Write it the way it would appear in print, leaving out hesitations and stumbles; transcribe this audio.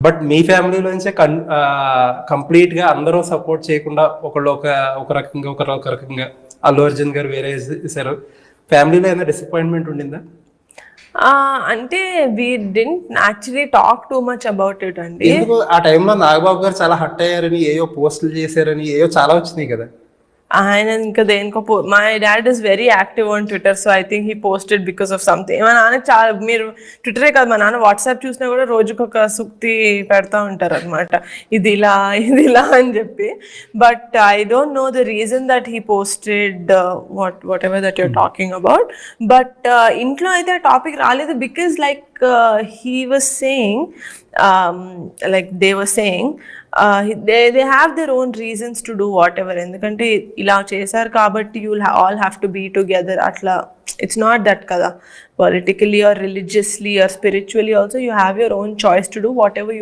But మీ ఫ్యామిలీలోంచే కంప్లీట్‌గా అందరూ support చేయకుండా ఒకళ్ళు ఒక రకంగా, ఒకరు ఒక రకంగా 'అల్లు అర్జున్' గారు వేరే చేశారు. ఫ్యామిలీలో ఏమైనా డిసప్పాయింట్‌మెంట్ ఉండిందా? అంటే we didn't actually talk too much about it అండి. ఎందుకు ఆ టైంలో నాగబాబు గారు చాలా హర్ట్ అయ్యారని, ఏయో పోస్టులు చేశారని, ఏయో చాలా వచ్చినాయి కదా! ఆయన ఇంకా దేనికో my dad is very active on Twitter, so I think he posted because of something. మా నాన్నకి చాలా, మీరు ట్విట్టరే కాదు, మా నాన్న వాట్సాప్ చూసినా కూడా రోజుకొక సూక్తి పెడతా ఉంటారు అనమాట, ఇది ఇలా అని చెప్పి. But I don't know the reason that he posted whatever that you're talking about. But ఇంట్లో అయితే ఆ టాపిక్ రాలేదు because like he was saying, like they were saying, they have their own reasons to do whatever. ఎందుకంటే ఇలా చేశారు కాబట్టి you'll all have to be together అట్లా. It's not that kada. Politically or religiously or spiritually also you have your own choice to do whatever you